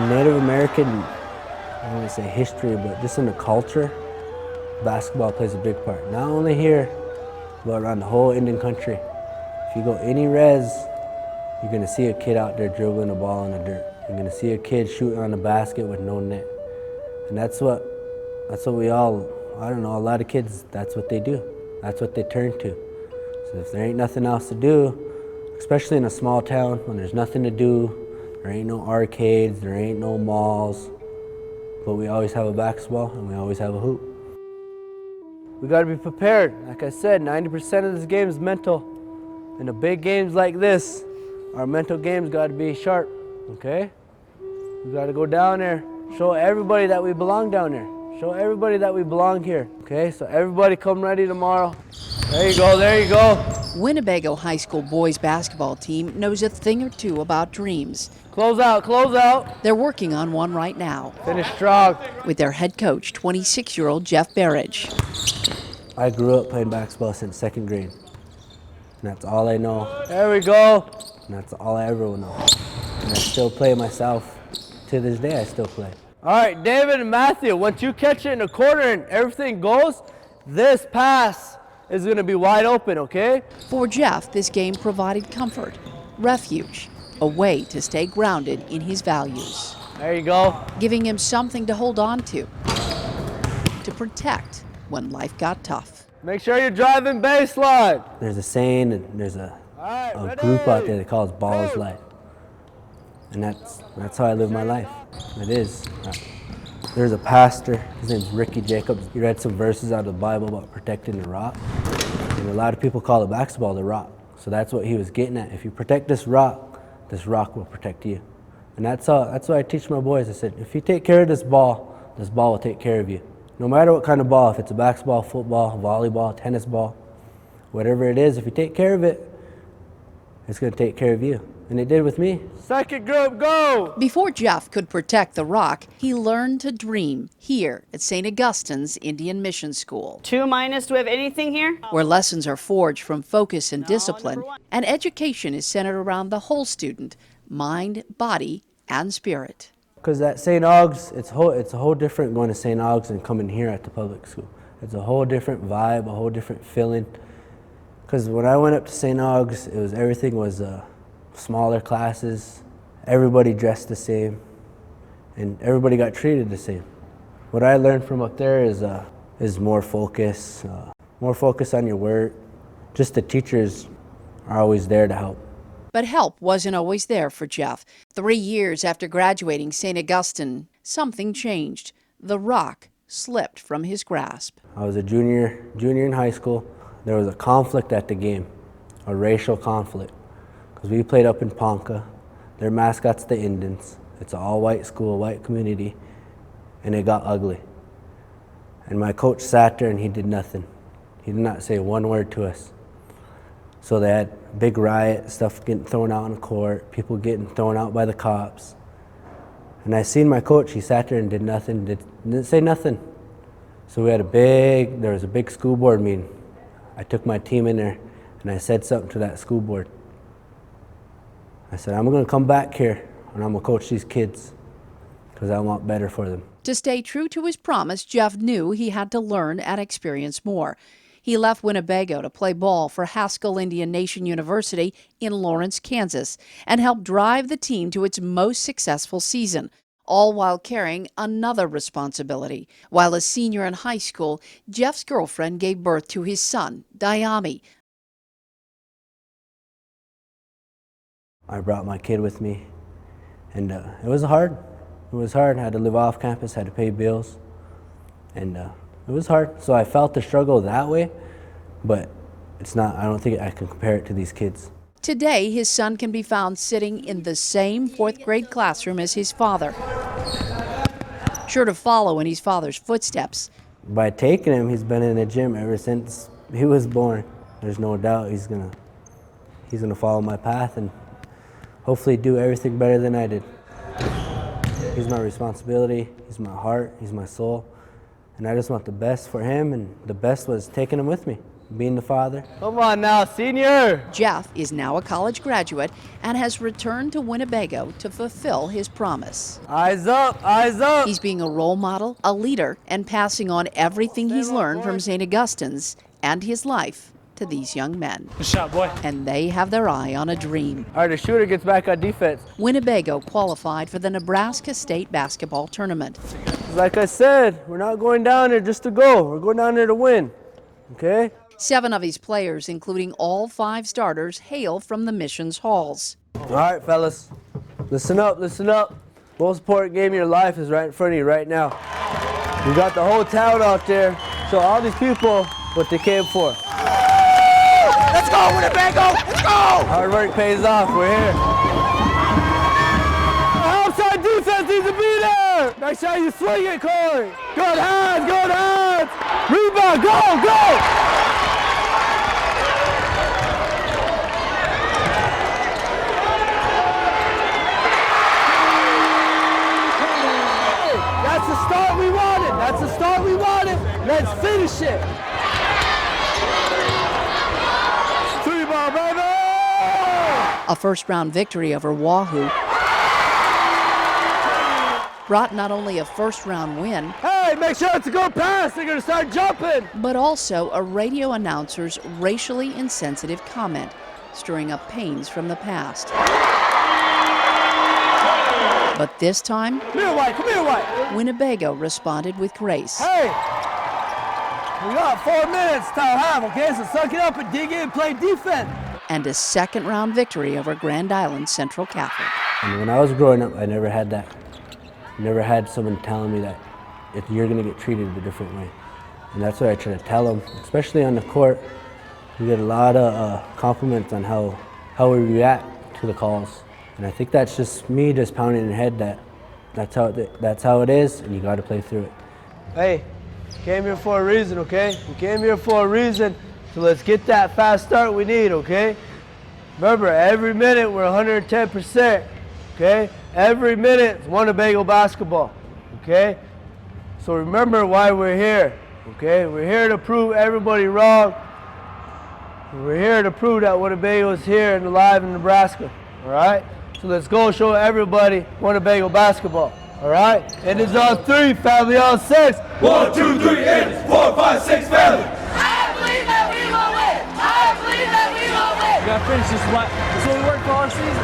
In Native American, I don't want to say history, but just in the culture, basketball plays a big part. Not only here, but around the whole Indian country. If you go any res, you're gonna see a kid out there dribbling a ball in the dirt. You're gonna see a kid shooting on the basket with no net. And that's what we all, I don't know, a lot of kids, that's what they do. That's what they turn to. So if there ain't nothing else to do, especially in a small town, when there's nothing to do, there ain't no arcades, there ain't no malls, but we always have a basketball and we always have a hoop. We gotta be prepared. Like I said, 90% of this game is mental. And the big games like this, our mental games gotta be sharp, okay? We gotta go down there, show everybody that we belong down there. Show everybody that we belong here, okay? So everybody come ready tomorrow. There you go, there you go. Winnebago High School boys basketball team knows a thing or two about dreams. Close out, close out. They're working on one right now. Finish strong. With their head coach, 26-year-old Jeff Berridge. I grew up playing basketball since 2nd grade. And that's all I know. There we go. And that's all I ever will know. And I still play myself. To this day, I still play. All right, David and Matthew, once you catch it in the corner and everything goes, this pass is gonna be wide open, okay? For Jeff, this game provided comfort, refuge, a way to stay grounded in his values. There you go. Giving him something to hold on to protect when life got tough. Make sure you're driving baseline. There's a saying, and there's a group out there that calls ball is life. And that's how I live my life. It is. There's a pastor, his name's Ricky Jacobs. He read some verses out of the Bible about protecting the rock. And a lot of people call it basketball the rock. So that's what he was getting at. If you protect this rock will protect you. And that's what I teach my boys. I said, if you take care of this ball will take care of you. No matter what kind of ball, if it's a basketball, football, volleyball, tennis ball, whatever it is, if you take care of it, it's gonna take care of you. And it did with me. Second group, go! Before Jeff could protect the rock, he learned to dream here at St. Augustine's Indian Mission School. 2 minus, do we have anything here? Where lessons are forged from focus and discipline, and education is centered around the whole student, mind, body, and spirit. Because at St. Aug's, it's a whole different going to St. Aug's than coming here at the public school. It's a whole different vibe, a whole different feeling. Because when I went up to St. Aug's, everything was smaller classes, everybody dressed the same, and everybody got treated the same. What I learned from up there is more focus on your work. Just the teachers are always there to help. But help wasn't always there for Jeff. 3 years after graduating St. Augustine, something changed. The rock slipped from his grasp. I was a junior in high school. There was a conflict at the game, a racial conflict. Because we played up in Ponca. Their mascot's the Indians. It's an all-white school, white community, and it got ugly. And my coach sat there and he did nothing. He did not say one word to us. So they had a big riot, stuff getting thrown out on the court, people getting thrown out by the cops. And I seen my coach, he sat there and did nothing, didn't say nothing. So there was a big school board meeting. I took my team in there and I said something to that school board. I said, I'm gonna come back here and I'm gonna coach these kids because I want better for them. To stay true to his promise, Jeff knew he had to learn and experience more. He left Winnebago to play ball for Haskell Indian Nation University in Lawrence, Kansas, and helped drive the team to its most successful season, all while carrying another responsibility. While a senior in high school, Jeff's girlfriend gave birth to his son, Diami. I brought my kid with me, and it was hard. It was hard. I had to live off campus, had to pay bills, and it was hard. So I felt the struggle that way, but it's not, I don't think I can compare it to these kids. Today, his son can be found sitting in the same 4th grade classroom as his father, sure to follow in his father's footsteps. By taking him, he's been in the gym ever since he was born. There's no doubt he's gonna follow my path and hopefully do everything better than I did. He's my responsibility, he's my heart, he's my soul, and I just want the best for him, and the best was taking him with me. being the father. Come on now, senior. Jeff is now a college graduate and has returned to Winnebago to fulfill his promise. Eyes up, eyes up. He's being a role model, a leader, and passing on everything he's learned from St. Augustine's and his life to these young men. Good shot, boy. And they have their eye on a dream. All right, the shooter gets back on defense. Winnebago qualified for the Nebraska State basketball tournament. Like I said, we're not going down there just to go. We're going down there to win, okay? 7 of his players, including all 5 starters, hail from the mission's halls. All right, fellas, listen up, listen up. Most important game of your life is right in front of you right now. You got the whole town out there. Show all these people what they came for. Let's go, Winnebago! Let's go! Hard work pays off. We're here. Outside defense needs to be there. Make sure you swing it, Corey. Good hands, good hands. Rebound, go, go! That's the start we wanted. That's the start we wanted. Let's finish it. 3-ball, baby! A first-round victory over Wahoo brought not only a first-round win, Hey, make sure it's a good pass. They're going to start jumping. but also a radio announcer's racially insensitive comment, stirring up pains from the past. But this time, Come here, White. Come here, White. Winnebago responded with grace. Hey, we got 4 minutes till half, okay? So suck it up and dig in, play defense. And a second-round victory over Grand Island Central Catholic. And when I was growing up, I never had that. Never had someone telling me that if you're gonna get treated a different way. And that's what I try to tell them, especially on the court. We get a lot of compliments on how we react to the calls. And I think that's just me just pounding in the head that that's how it is, and you got to play through it. Hey, came here for a reason, okay? We came here for a reason, so let's get that fast start we need, okay? Remember, every minute we're 110%, okay? Every minute is Winnebago basketball, okay? So remember why we're here, okay? We're here to prove everybody wrong. We're here to prove that Winnebago is here and alive in Nebraska, all right? So let's go show everybody Winnebago basketball, all right? And it's on 3, family on 6. 1, 2, 3, and 4, 5, 6, family! I believe that we will win! I believe that we will win! We gotta finish this. This is what we worked for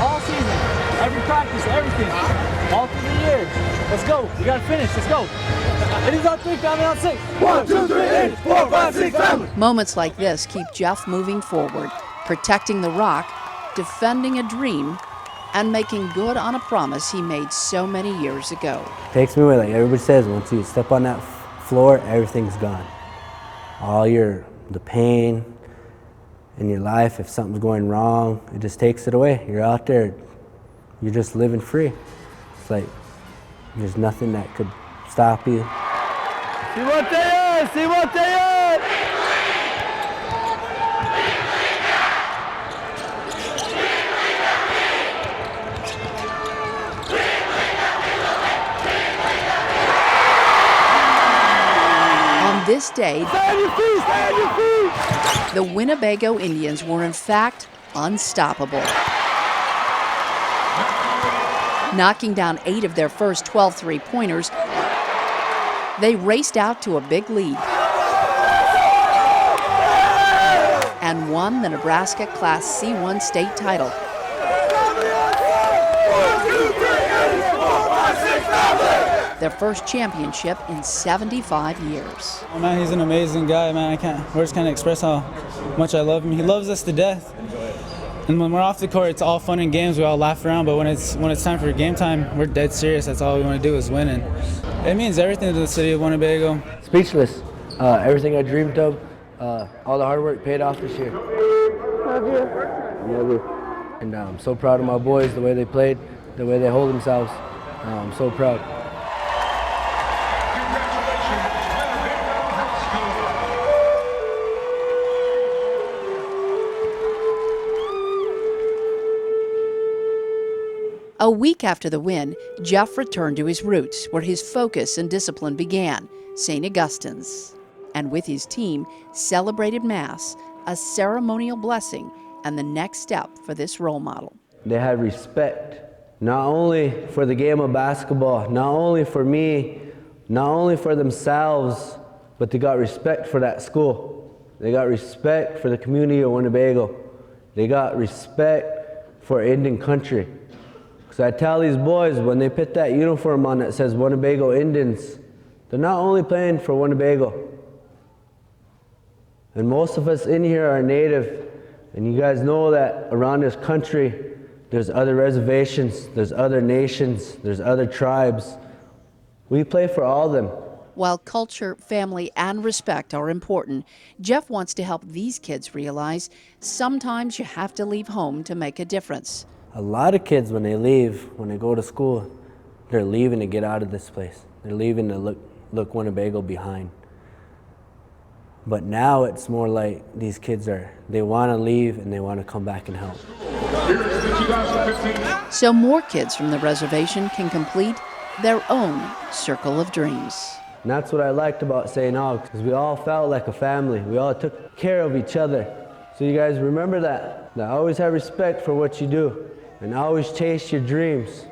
all season. Every practice, everything. All through the years. Let's go. We gotta finish. Let's go. It is on 3, family on 6. 1, 2, 3, and 4, 5, 6, family! Moments like this keep Jeff moving forward, protecting the rock, defending a dream, and making good on a promise he made so many years ago. Takes me away, like everybody says, once you step on that floor, everything's gone. All the pain in your life, if something's going wrong, it just takes it away. You're out there, you're just living free. It's like there's nothing that could stop you. See what they are, see what they are! On this day, Stand your feet, stand your feet! the Winnebago Indians were in fact unstoppable. Knocking down 8 of their first 12 three-pointers, they raced out to a big lead and won the Nebraska Class C1 state title. Their first championship in 75 years. Oh, man, he's an amazing guy, man. Words can't express how much I love him. He loves us to death. And when we're off the court, it's all fun and games. We all laugh around, but when it's time for game time, we're dead serious. That's all we want to do is win. And it means everything to the city of Winnebago. Speechless. Everything I dreamed of, all the hard work paid off this year. Love you. And I'm so proud of my boys, the way they played, the way they hold themselves. I'm so proud. A week after the win, Jeff returned to his roots, where his focus and discipline began, St. Augustine's. and with his team celebrated Mass, a ceremonial blessing and the next step for this role model. They had respect, not only for the game of basketball, not only for me, not only for themselves, but they got respect for that school. They got respect for the community of Winnebago. They got respect for Indian country. Because I tell these boys, when they put that uniform on that says Winnebago Indians, they're not only playing for Winnebago. And most of us in here are native, and you guys know that around this country, there's other reservations, there's other nations, there's other tribes. We play for all of them. While culture, family, and respect are important, Jeff wants to help these kids realize sometimes you have to leave home to make a difference. A lot of kids, when they leave, when they go to school, they're leaving to get out of this place. They're leaving to look Winnebago behind. But now it's more like these kids they want to leave and they want to come back and help. So more kids from the reservation can complete their own circle of dreams. And that's what I liked about St. Aug, because we all felt like a family. We all took care of each other. So you guys remember that. Always have respect for what you do and always chase your dreams.